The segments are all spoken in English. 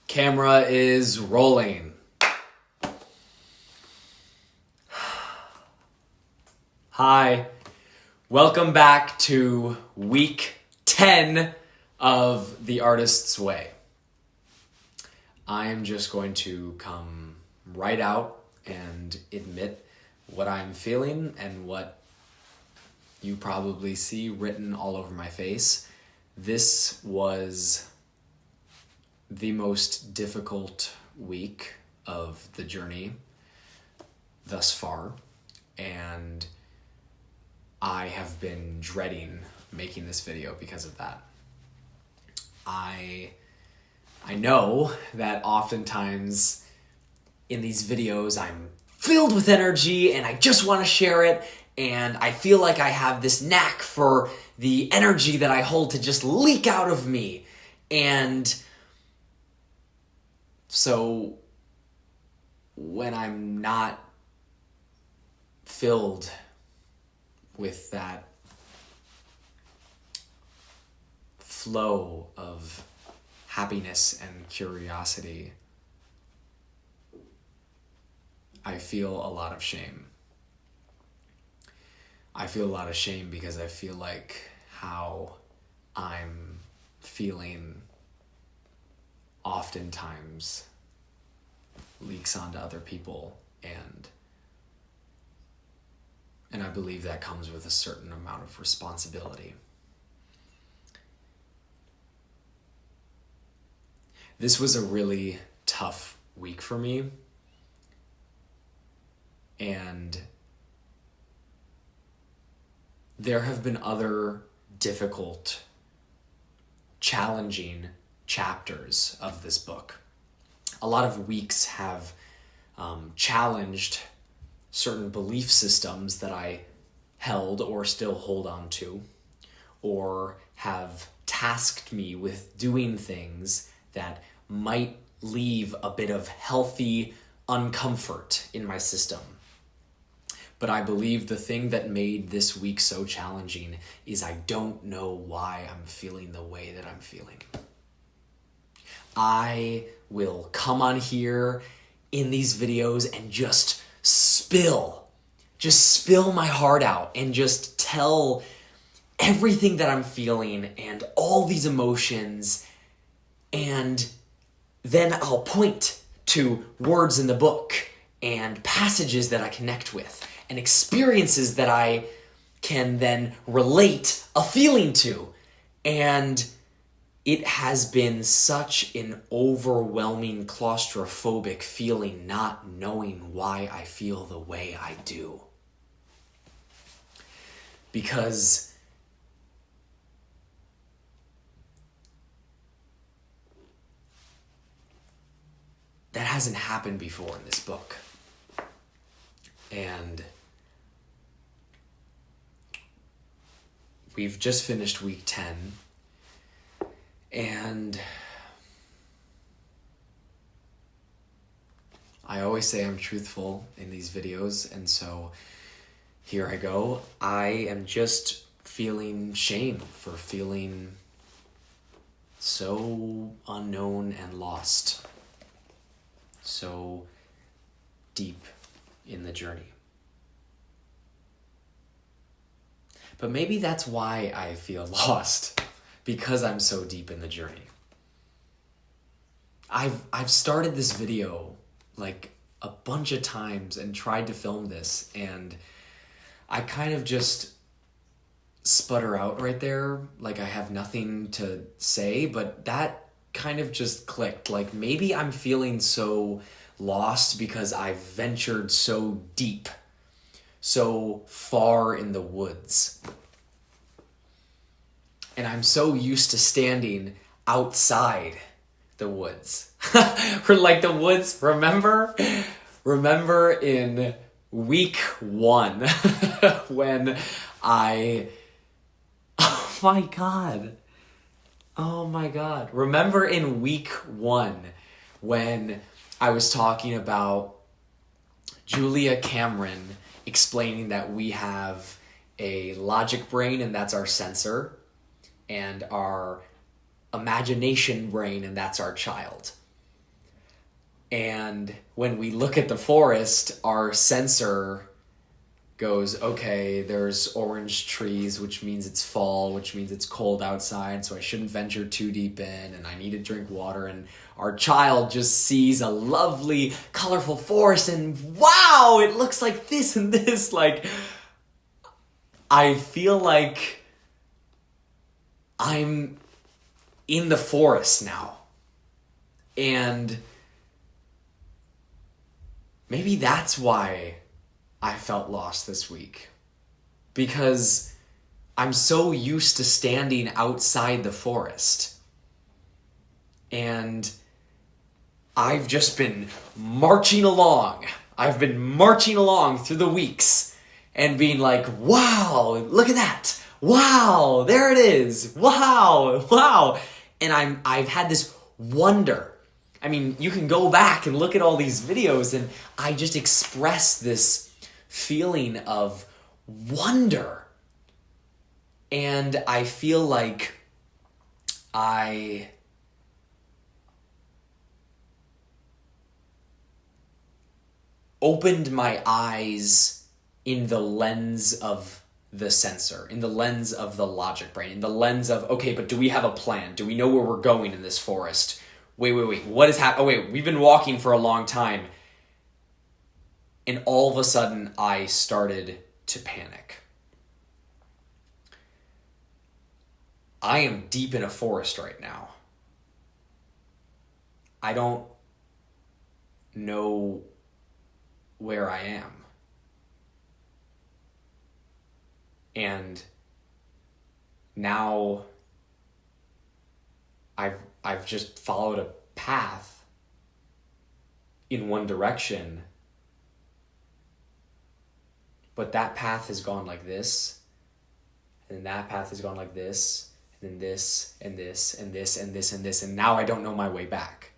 Camera is rolling. Hi, welcome back to week 10 of The Artist's Way. I am just going to come right out and admit what I'm feeling and what you probably see written all over my face. This was the most difficult week of the journey thus far, and I have been dreading making this video because of that. I know that oftentimes in these videos I'm filled with energy and I just want to share it, and I feel like I have this knack for the energy that I hold to just leak out of me. And so when I'm not filled with that flow of happiness and curiosity, I feel a lot of shame. I feel a lot of shame because I feel like how I'm feeling oftentimes leaks onto other people, and I believe that comes with a certain amount of responsibility. This was a really tough week for me, and there have been other difficult, challenging chapters of this book. A lot of weeks have challenged certain belief systems that I held or still hold on to, or have tasked me with doing things that might leave a bit of healthy uncomfort in my system. But I believe the thing that made this week so challenging is I don't know why I'm feeling the way that I'm feeling. I will come on here in these videos and just spill my heart out and just tell everything that I'm feeling and all these emotions, and then I'll point to words in the book and passages that I connect with and experiences that I can then relate a feeling to. And it has been such an overwhelming, claustrophobic feeling not knowing why I feel the way I do. Because that hasn't happened before in this book. And we've just finished week 10. And I always say I'm truthful in these videos, and so here I go. I am just feeling shame for feeling so unknown and lost, so deep in the journey. But maybe that's why I feel lost, because I'm so deep in the journey. I've started this video like a bunch of times and tried to film this, and I kind of just sputter out right there, like I have nothing to say, but that kind of just clicked. Like maybe I'm feeling so lost because I've ventured so deep, so far in the woods. And I'm so used to standing outside the woods. Or like the woods, remember in week 1 when oh my God. Remember in week 1 when I was talking about Julia Cameron explaining that we have a logic brain, and that's our sensor, and our imagination brain, and that's our child. And when we look at the forest, our sensor goes, okay, there's orange trees, which means it's fall, which means it's cold outside, so I shouldn't venture too deep in, and I need to drink water. And our child just sees a lovely, colorful forest, and wow, it looks like this and this. Like, I feel like I'm in the forest now. And maybe that's why I felt lost this week. Because I'm so used to standing outside the forest. And I've just been marching along. I've been marching along through the weeks and being like, wow, look at that. Wow, there it is. Wow, wow. And I've had this wonder. I mean, you can go back and look at all these videos, and I just express this feeling of wonder. And I feel like I opened my eyes in the lens of the sensor, in the lens of the logic brain, in the lens of, okay, but do we have a plan? Do we know where we're going in this forest? Wait, what is happening? Oh, wait, we've been walking for a long time. And all of a sudden, I started to panic. I am deep in a forest right now. I don't know where I am. And now I've just followed a path in one direction, but that path has gone like this, and then that path has gone like this, and then this, and this, and this, and this, and this, and now I don't know my way back.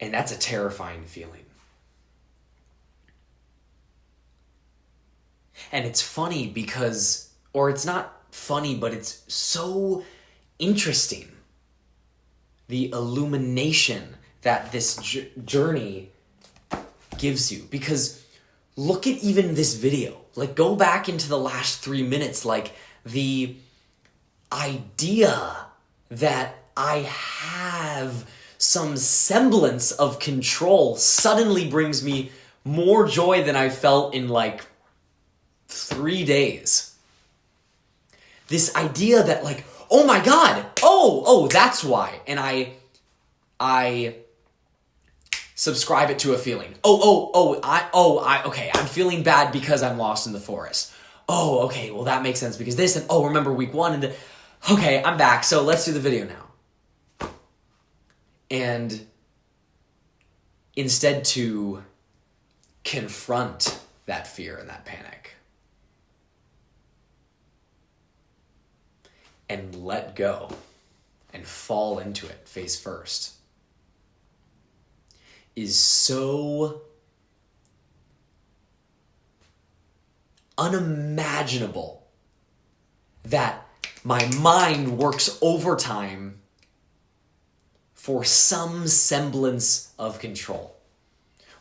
And that's a terrifying feeling. And it's funny because, or it's not funny, but it's so interesting. The illumination that this journey gives you. Because look at even this video. Like, go back into the last 3 minutes. Like, the idea that I have some semblance of control suddenly brings me more joy than I felt in like 3 days. This idea that like, oh my God, oh, that's why. And I subscribe it to a feeling. Okay, I'm feeling bad because I'm lost in the forest. Oh, okay, well that makes sense because this, and oh, remember week 1 and okay, I'm back, so let's do the video now. And instead to confront that fear and that panic and let go and fall into it face first is so unimaginable that my mind works overtime for some semblance of control.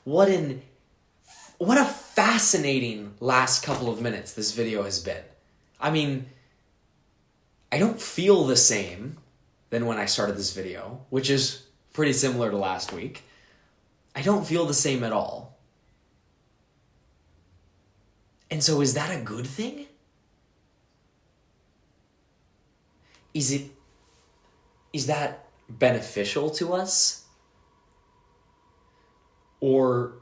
What a fascinating last couple of minutes this video has been. I mean, I don't feel the same than when I started this video, which is pretty similar to last week. I don't feel the same at all. And so is that a good thing? Is that beneficial to us? Or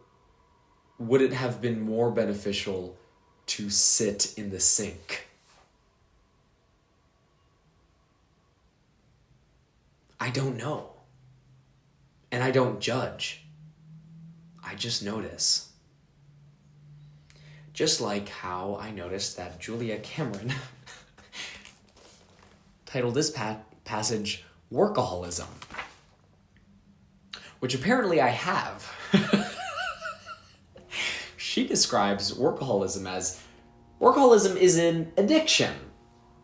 would it have been more beneficial to sit in the sink? I don't know. And I don't judge. I just notice. Just like how I noticed that Julia Cameron titled this passage Workaholism, which apparently I have. She describes workaholism as, workaholism is an addiction.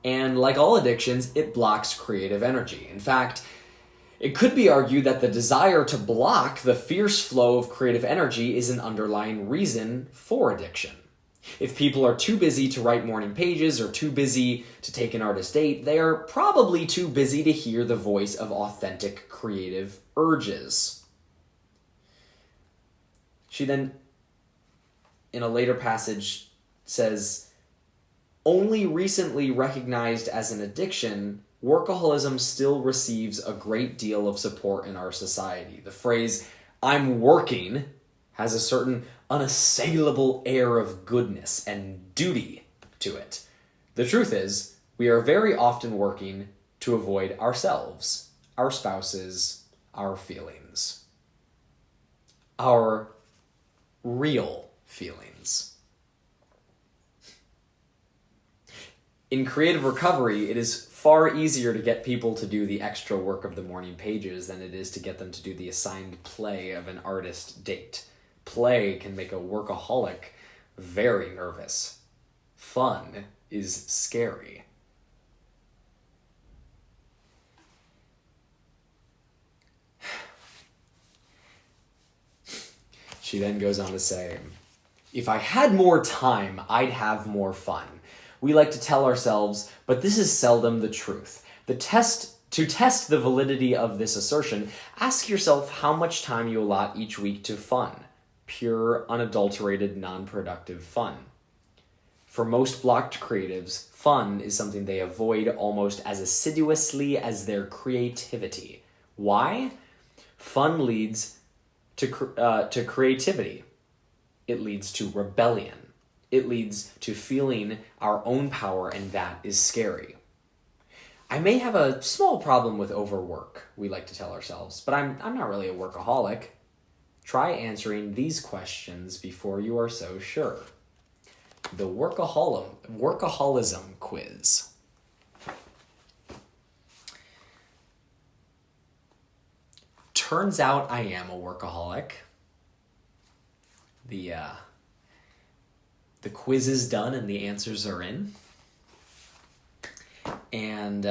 And like all addictions, it blocks creative energy. In fact, it could be argued that the desire to block the fierce flow of creative energy is an underlying reason for addiction. If people are too busy to write morning pages or too busy to take an artist date, they are probably too busy to hear the voice of authentic creative urges. She then, in a later passage, says, only recently recognized as an addiction, workaholism still receives a great deal of support in our society. The phrase, "I'm working," has a certain unassailable air of goodness and duty to it. The truth is, we are very often working to avoid ourselves, our spouses, our feelings. Our real feelings. In creative recovery, it is far easier to get people to do the extra work of the morning pages than it is to get them to do the assigned play of an artist date. Play can make a workaholic very nervous. Fun is scary. She then goes on to say, if I had more time, I'd have more fun. We like to tell ourselves, but this is seldom the truth. To test the validity of this assertion, ask yourself how much time you allot each week to fun. Pure, unadulterated, non-productive fun. For most blocked creatives, fun is something they avoid almost as assiduously as their creativity. Why? Fun leads to creativity. It leads to rebellion. It leads to feeling our own power, and that is scary. I may have a small problem with overwork, we like to tell ourselves, but I'm not really a workaholic. Try answering these questions before you are so sure. The workaholism quiz. Turns out I am a workaholic. The quiz is done and the answers are in. And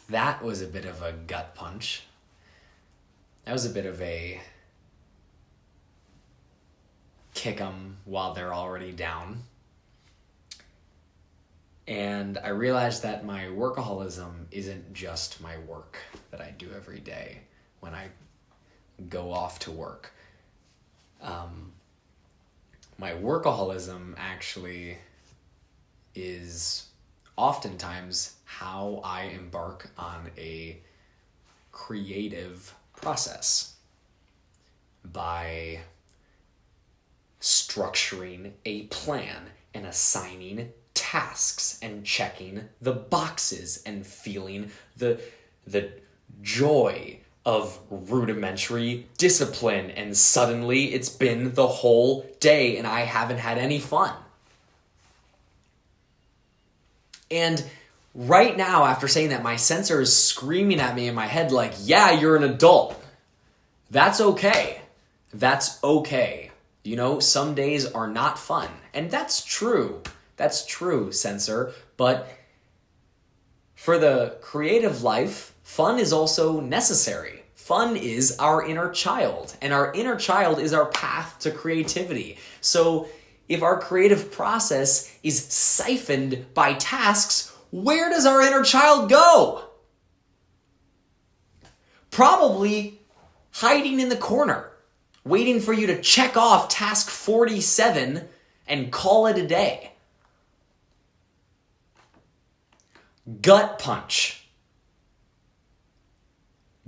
that was a bit of a gut punch. That was a bit of a kick 'em while they're already down. And I realized that my workaholism isn't just my work that I do every day when I go off to work. My workaholism actually is oftentimes how I embark on a creative process by structuring a plan and assigning tasks and checking the boxes and feeling the joy of rudimentary discipline, and suddenly it's been the whole day and I haven't had any fun. And right now, after saying that, my sensor is screaming at me in my head like, yeah, you're an adult. That's okay. That's okay. You know, some days are not fun. And that's true. That's true, sensor. But for the creative life, fun is also necessary. Fun is our inner child, and our inner child is our path to creativity. So if our creative process is siphoned by tasks, where does our inner child go? Probably hiding in the corner, waiting for you to check off task 47 and call it a day. Gut punch.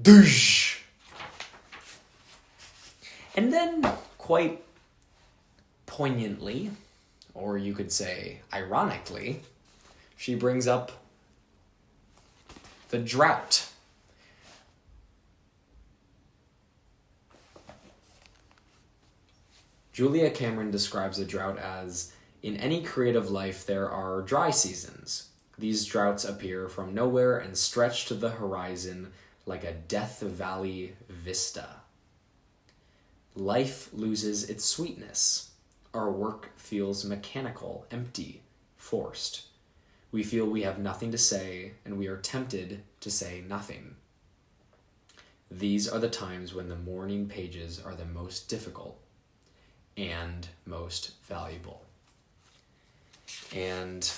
Doosh. And then, quite poignantly, or you could say ironically, she brings up the drought. Julia Cameron describes a drought as, in any creative life there are dry seasons. These droughts appear from nowhere and stretch to the horizon like a Death Valley vista. Life loses its sweetness. our work feels mechanical, empty, forced. We feel we have nothing to say, and we are tempted to say nothing. These are the times when the morning pages are the most difficult and most valuable. And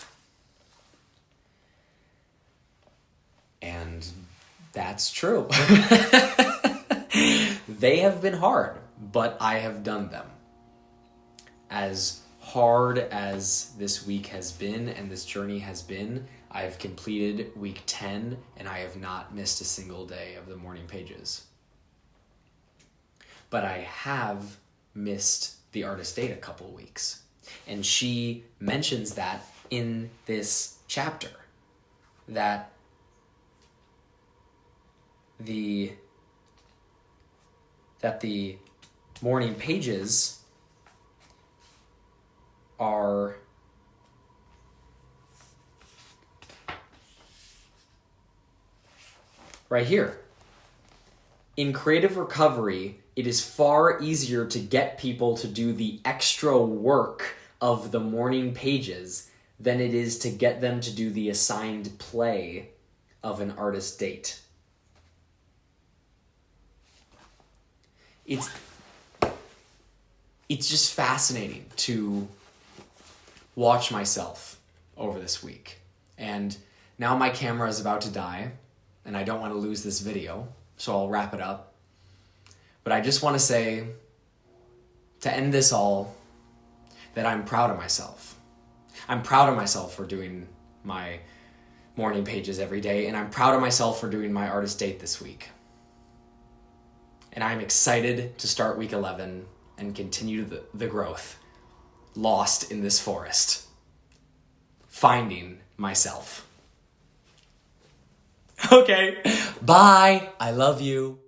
that's true. They have been hard, but I have done them. As hard as this week has been and this journey has been, I have completed week 10 and I have not missed a single day of the morning pages. But I have missed the artist date a couple weeks. And she mentions that in this chapter, that the morning pages are right here. In creative recovery, it is far easier to get people to do the extra work of the morning pages than it is to get them to do the assigned play of an artist date. It's just fascinating to watch myself over this week. And now my camera is about to die, and I don't want to lose this video, so I'll wrap it up. But I just want to say, to end this all, that I'm proud of myself. I'm proud of myself for doing my morning pages every day, and I'm proud of myself for doing my artist date this week. And I'm excited to start week 11 and continue the growth, lost in this forest, finding myself. Okay, bye. I love you.